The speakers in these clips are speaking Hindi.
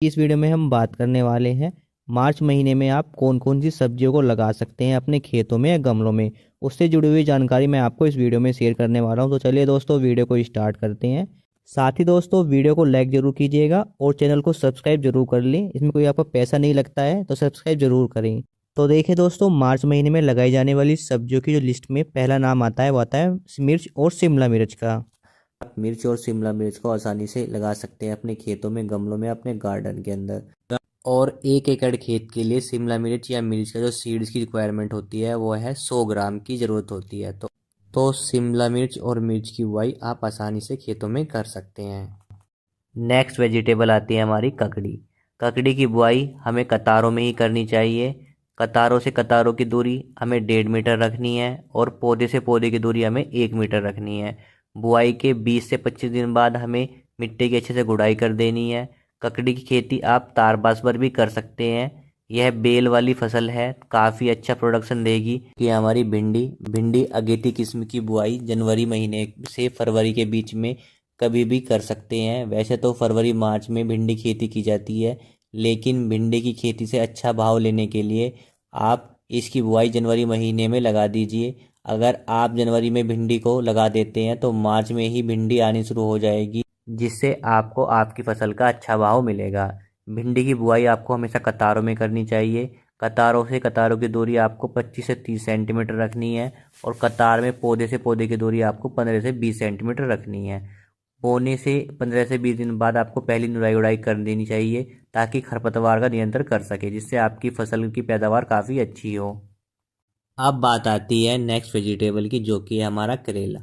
इस वीडियो में हम बात करने वाले हैं मार्च महीने में आप कौन कौन सी सब्जियों को लगा सकते हैं अपने खेतों में या गमलों में। उससे जुड़ी हुई जानकारी मैं आपको इस वीडियो में शेयर करने वाला हूं। तो चलिए दोस्तों वीडियो को स्टार्ट करते हैं। साथ ही दोस्तों वीडियो को लाइक जरूर कीजिएगा और चैनल को सब्सक्राइब जरूर कर लें। इसमें कोई आपको पैसा नहीं लगता है तो सब्सक्राइब जरूर करें। तो देखिए दोस्तों, मार्च महीने में लगाई जाने वाली सब्जियों की जो लिस्ट में पहला नाम आता है वो आता है मिर्च और शिमला मिर्च का। आप मिर्च और शिमला मिर्च को आसानी से लगा सकते हैं अपने खेतों में, गमलों में, अपने गार्डन के अंदर। और 1 एकड़ खेत के लिए शिमला मिर्च या मिर्च का जो सीड्स की रिक्वायरमेंट होती है वो है 100 ग्राम की ज़रूरत होती है। तो शिमला मिर्च और मिर्च की बुआई आप आसानी से खेतों में कर सकते हैं। नेक्स्ट वेजिटेबल आती है हमारी ककड़ी। ककड़ी की बुआई हमें कतारों में ही करनी चाहिए। कतारों से कतारों की दूरी हमें 1.5 मीटर रखनी है और पौधे से पौधे की दूरी हमें 1 मीटर रखनी है। बुआई के 20 से 25 दिन बाद हमें मिट्टी की अच्छे से गुड़ाई कर देनी है। ककड़ी की खेती आप तारबास पर भी कर सकते हैं। यह बेल वाली फसल है, काफ़ी अच्छा प्रोडक्शन देगी। कि हमारी भिंडी भिंडी अगेती किस्म की बुआई जनवरी महीने से फरवरी के बीच में कभी भी कर सकते हैं। वैसे तो फरवरी मार्च में भिंडी खेती की जाती है, लेकिन भिंडी की खेती से अच्छा भाव लेने के लिए आप इसकी बुआई जनवरी महीने में लगा दीजिए। अगर आप जनवरी में भिंडी को लगा देते हैं तो मार्च में ही भिंडी आनी शुरू हो जाएगी, जिससे आपको आपकी फसल का अच्छा भाव मिलेगा। भिंडी की बुआई आपको हमेशा कतारों में करनी चाहिए। कतारों से कतारों की दूरी आपको 25 से 30 सेंटीमीटर रखनी है और कतार में पौधे से पौधे की दूरी आपको 15 से 20 सेंटीमीटर रखनी है। बोने से 15 से 20 दिन बाद आपको पहली निराई गुड़ाई कर देनी चाहिए, ताकि खरपतवार का नियंत्रण कर सके, जिससे आपकी फसल की पैदावार काफ़ी अच्छी हो। अब बात आती है नेक्स्ट वेजिटेबल की, जो कि है हमारा करेला।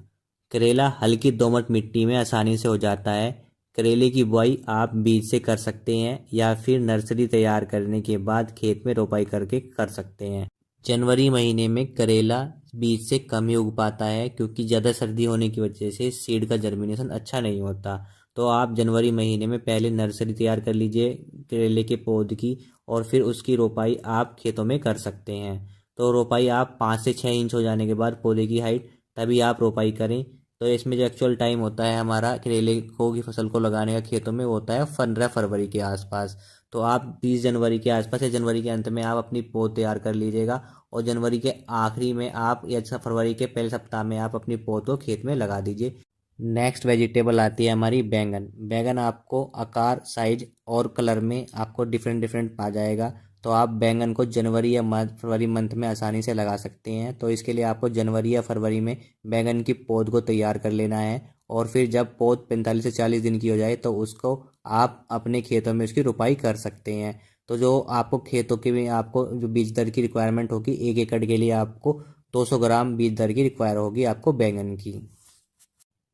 करेला हल्की दोमट मिट्टी में आसानी से हो जाता है। करेले की बुआई आप बीज से कर सकते हैं या फिर नर्सरी तैयार करने के बाद खेत में रोपाई करके कर सकते हैं। जनवरी महीने में करेला बीज से कम ही उग पाता है, क्योंकि ज़्यादा सर्दी होने की वजह से सीड का जर्मिनेशन अच्छा नहीं होता। तो आप जनवरी महीने में पहले नर्सरी तैयार कर लीजिए करेले के पौध की, और फिर उसकी रोपाई आप खेतों में कर सकते हैं। तो रोपाई आप 5 से 6 इंच हो जाने के बाद पौधे की हाइट, तभी आप रोपाई करें। तो इसमें जो एक्चुअल टाइम होता है हमारा करेले को की फसल को लगाने का खेतों में, वो होता है 15 फरवरी के आसपास। तो आप 20 जनवरी के आसपास या जनवरी के अंत में आप अपनी पौध तैयार कर लीजिएगा, और जनवरी के आखिरी में आप या फरवरी के पहले सप्ताह में आप अपनी पौध को खेत में लगा दीजिए। नेक्स्ट वेजिटेबल आती है हमारी बैंगन। बैंगन आपको आकार, साइज और कलर में आपको डिफरेंट डिफरेंट पा जाएगा। तो आप बैंगन को जनवरी या फरवरी मंथ में आसानी से लगा सकते हैं। तो इसके लिए आपको जनवरी या फरवरी में बैंगन की पौध को तैयार कर लेना है, और फिर जब पौध 45 से 40 दिन की हो जाए तो उसको आप अपने खेतों में उसकी रुपाई कर सकते हैं। तो जो आपको खेतों के में आपको जो बीज दर की रिक्वायरमेंट होगी, 1 एकड़ के लिए आपको 200 ग्राम बीज दर की रिक्वायर होगी आपको बैंगन की।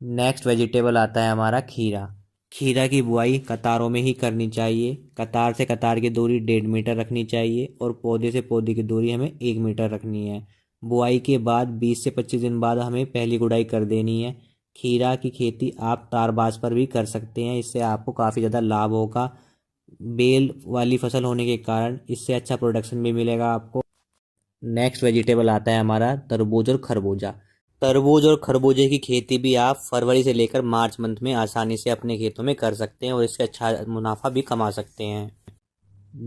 नेक्स्ट वेजिटेबल आता है हमारा खीरा। खीरा की बुआई कतारों में ही करनी चाहिए। कतार से कतार की दूरी 1.5 मीटर रखनी चाहिए और पौधे से पौधे की दूरी हमें 1 मीटर रखनी है। बुआई के बाद 20 से 25 दिन बाद हमें पहली गुड़ाई कर देनी है। खीरा की खेती आप तारबास पर भी कर सकते हैं, इससे आपको काफ़ी ज़्यादा लाभ होगा। बेल वाली फसल होने के कारण इससे अच्छा प्रोडक्शन भी मिलेगा आपको। नेक्स्ट वेजिटेबल आता है हमारा तरबूज और खरबूजा। तरबूज और खरबूजे की खेती भी आप फरवरी से लेकर मार्च मंथ में आसानी से अपने खेतों में कर सकते हैं और इससे अच्छा मुनाफा भी कमा सकते हैं।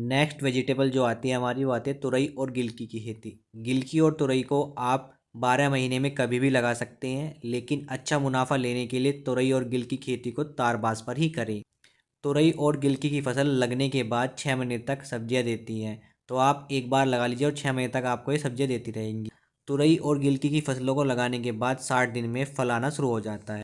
नेक्स्ट वेजिटेबल जो आती है हमारी, वो आती है तुरई और गिलकी की खेती। गिलकी और तुरई को आप 12 महीने में कभी भी लगा सकते हैं, लेकिन अच्छा मुनाफा लेने के लिए तुरई और गिलकी खेती को तारबास पर ही करें। तुरई और गिलकी की फसल लगने के बाद 6 महीने तक सब्जियां देती हैं। तो आप एक बार लगा लीजिए और 6 महीने तक आपको ये सब्जियां देती रहेंगी। तुरई और गिलकी की फसलों को लगाने के बाद 60 दिन में फल आना शुरू हो जाता है।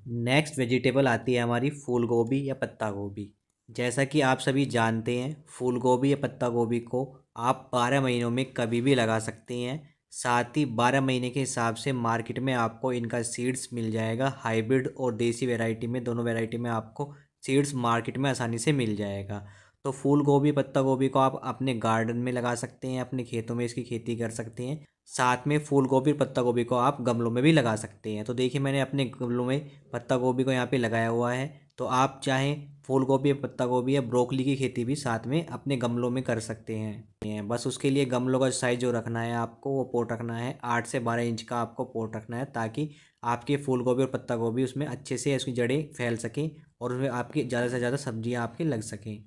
नेक्स्ट वेजिटेबल आती है हमारी फूल गोभी या पत्ता गोभी। जैसा कि आप सभी जानते हैं, फूल गोभी या पत्ता गोभी को आप 12 महीनों में कभी भी लगा सकते हैं। साथ ही 12 महीने के हिसाब से मार्केट में आपको इनका सीड्स मिल जाएगा। हाइब्रिड और देसी वैरायटी में, दोनों वैरायटी में आपको सीड्स मार्केट में आसानी से मिल जाएगा। तो फूल गोभी, पत्ता गोभी को आप अपने गार्डन में लगा सकते हैं, अपने खेतों में इसकी खेती कर सकते हैं। साथ में फूल गोभी और पत्ता गोभी को आप गमलों में भी लगा सकते हैं। तो देखिए, मैंने अपने गमलों में पत्ता गोभी को यहाँ पे लगाया हुआ है। तो आप चाहें फूल गोभी या पत्ता गोभी या ब्रोकली की खेती भी साथ में अपने गमलों में कर सकते हैं। बस उसके लिए गमलों का साइज जो रखना है आपको, वो पोट रखना है 8 से 12 इंच का आपको पोट रखना है, ताकि आपके फूल गोभी और पत्ता गोभी उसमें अच्छे से उसकी जड़ें फैल सकें और उसमें आपकी ज़्यादा से ज़्यादा सब्जियाँ आपकी लग सकें।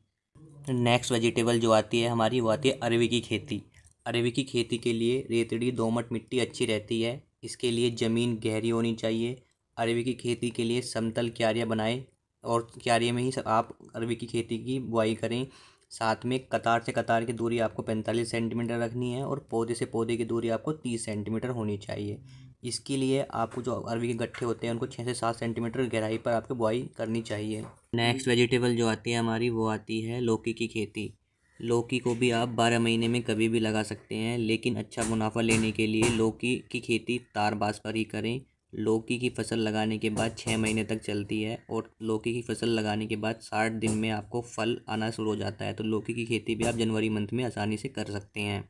नेक्स्ट वेजिटेबल जो आती है हमारी वो आती है अरवी की खेती। अरवी की खेती के लिए रेतड़ी दोमट मिट्टी अच्छी रहती है। इसके लिए ज़मीन गहरी होनी चाहिए। अरवी की खेती के लिए समतल क्यारियाँ बनाएं और क्यारियों में ही आप अरवी की खेती की बुआई करें। साथ में कतार से कतार की दूरी आपको 45 सेंटीमीटर रखनी है और पौधे से पौधे की दूरी आपको 30 सेंटीमीटर होनी चाहिए। इसके लिए आपको जो अरवी के गट्ठे होते हैं उनको 6 से 7 सेंटीमीटर गहराई पर आपको बुआई करनी चाहिए। नेक्स्ट वेजिटेबल जो आती है हमारी वो आती है लौकी की खेती। लौकी को भी आप 12 महीने में कभी भी लगा सकते हैं, लेकिन अच्छा मुनाफा लेने के लिए लौकी की खेती तारबास पर ही करें। लौकी की फसल लगाने के बाद 6 महीने तक चलती है और लौकी की फसल लगाने के बाद 60 दिन में आपको फल आना शुरू हो जाता है। तो लौकी की खेती भी आप जनवरी मंथ में आसानी से कर सकते हैं।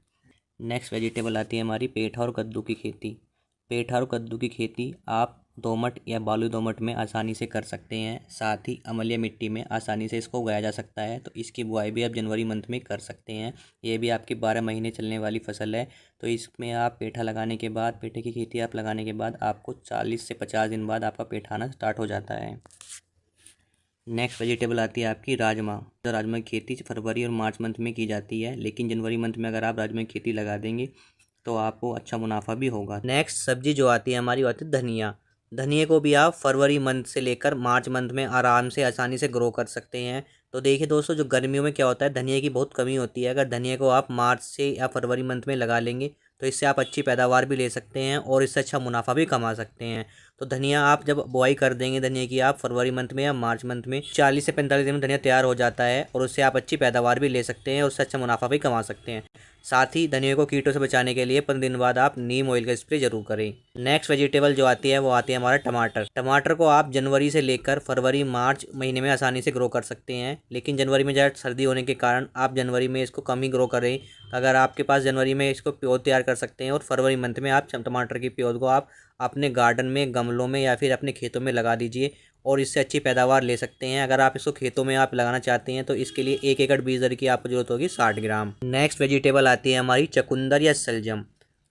नेक्स्ट वेजिटेबल आती है हमारी पेठा और कद्दू की खेती। पेठा और कद्दू की खेती आप दोमट या बालू दोमट में आसानी से कर सकते हैं। साथ ही अम्लीय मिट्टी में आसानी से इसको उगाया जा सकता है। तो इसकी बुआई भी आप जनवरी मंथ में कर सकते हैं। ये भी आपकी 12 महीने चलने वाली फसल है। तो इसमें आप पेठा लगाने के बाद, पेठे की खेती आप लगाने के बाद आपको 40 से 50 दिन बाद आपका पेठा आना स्टार्ट हो जाता है। नेक्स्ट वेजिटेबल आती है आपकी राजमा। तो राजमा की खेती फरवरी और मार्च मंथ में की जाती है, लेकिन जनवरी मंथ में अगर आप राजमा की खेती लगा देंगे तो आपको अच्छा मुनाफा भी होगा। नेक्स्ट सब्जी जो आती है हमारी वो आती है धनिया। धनिया को भी आप फरवरी मंथ से लेकर मार्च मंथ में आराम से आसानी से ग्रो कर सकते हैं। तो देखिए दोस्तों, जो गर्मियों में क्या होता है, धनिया की बहुत कमी होती है। अगर धनिया को आप मार्च से या फरवरी मंथ में लगा लेंगे तो इससे आप अच्छी पैदावार भी ले सकते हैं और इससे अच्छा मुनाफा भी कमा सकते हैं। तो धनिया आप जब बुआई कर देंगे धनिया की, आप फरवरी मंथ में या मार्च मंथ में 40 से 45 दिन में धनिया तैयार हो जाता है और उससे आप अच्छी पैदावार भी ले सकते हैं और उससे अच्छा मुनाफा भी कमा सकते हैं। साथ ही धनिया को कीटों से बचाने के लिए 15 दिन बाद आप नीम ऑयल का स्प्रे जरूर करें। नेक्स्ट वेजिटेबल जो आती है वो आती है हमारा टमाटर। टमाटर को आप जनवरी से लेकर फरवरी मार्च महीने में आसानी से ग्रो कर सकते हैं, लेकिन जनवरी में ज़्यादा सर्दी होने के कारण आप जनवरी में इसको कम ही ग्रो करें। अगर आपके पास जनवरी में इसको प्योर तैयार कर सकते हैं और फरवरी मंथ में आप टमाटर की प्योर को आप अपने गार्डन में, गमलों में या फिर अपने खेतों में लगा दीजिए और इससे अच्छी पैदावार ले सकते हैं। अगर आप इसको खेतों में आप लगाना चाहते हैं तो इसके लिए 1 एकड़ बीज दर की आपको जरूरत होगी 60 ग्राम। नेक्स्ट वेजिटेबल आती है हमारी चकुंदर या सलजम।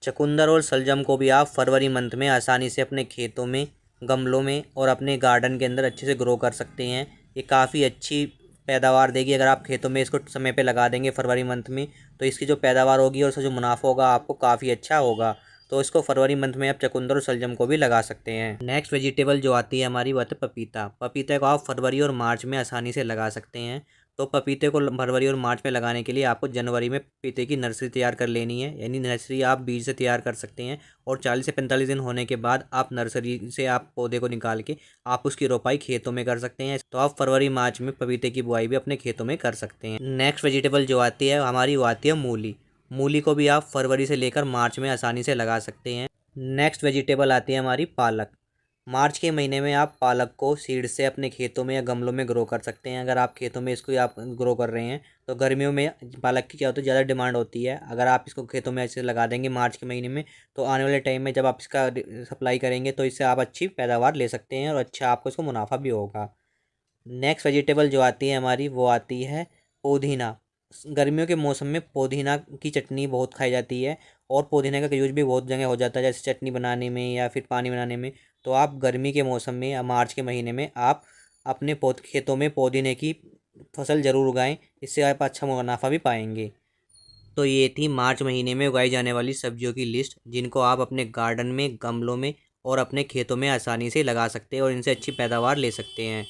चकुंदर और सलजम को भी आप फरवरी मंथ में आसानी से अपने खेतों में, गमलों में और अपने गार्डन के अंदर अच्छे से ग्रो कर सकते हैं। ये काफ़ी अच्छी पैदावार देगी। अगर आप खेतों में इसको समय पे लगा देंगे फरवरी मंथ में तो इसकी जो पैदावार होगी और उसका जो मुनाफा होगा आपको काफ़ी अच्छा होगा। तो इसको फरवरी मंथ में आप चकुंदर और सलजम को भी लगा सकते हैं। नेक्स्ट वेजिटेबल जो आती है हमारी वो है पपीता। पपीते को आप फरवरी और मार्च में आसानी से लगा सकते हैं। तो पपीते को फरवरी और मार्च में लगाने के लिए आपको जनवरी में पपीते की नर्सरी तैयार कर लेनी है, यानी नर्सरी आप बीज से तैयार कर सकते हैं और 40 से 45 दिन होने के बाद आप नर्सरी से आप पौधे को निकाल के आप उसकी रोपाई खेतों में कर सकते हैं। तो आप फरवरी मार्च में पपीते की बुआई भी अपने खेतों में कर सकते हैं। नेक्स्ट वेजिटेबल जो आती है हमारी वो आती है मूली। मूली को भी आप फरवरी से लेकर मार्च में आसानी से लगा सकते हैं। नेक्स्ट वेजिटेबल आती है हमारी पालक। मार्च के महीने में आप पालक को सीड से अपने खेतों में या गमलों में ग्रो कर सकते हैं। अगर आप खेतों में इसको आप ग्रो कर रहे हैं तो गर्मियों में पालक की क्या होती है, ज़्यादा डिमांड होती है। अगर आप इसको खेतों में ऐसे लगा देंगे मार्च के महीने में तो आने वाले टाइम में जब आप इसका सप्लाई करेंगे तो इससे आप अच्छी पैदावार ले सकते हैं और अच्छा आपको इसको मुनाफा भी होगा। नेक्स्ट वेजिटेबल जो आती है हमारी वो आती है पुदीना। गर्मियों के मौसम में पुदीना की चटनी बहुत खाई जाती है और पुदीना का यूज भी बहुत जगह हो जाता है, जैसे चटनी बनाने में या फिर पानी बनाने में। तो आप गर्मी के मौसम में या मार्च के महीने में आप अपने खेतों में पुदीने की फसल ज़रूर उगाएं, इससे आप अच्छा मुनाफा भी पाएंगे। तो ये थी मार्च महीने में उगाई जाने वाली सब्जियों की लिस्ट, जिनको आप अपने गार्डन में, गमलों में और अपने खेतों में आसानी से लगा सकते हैं और इनसे अच्छी पैदावार ले सकते हैं।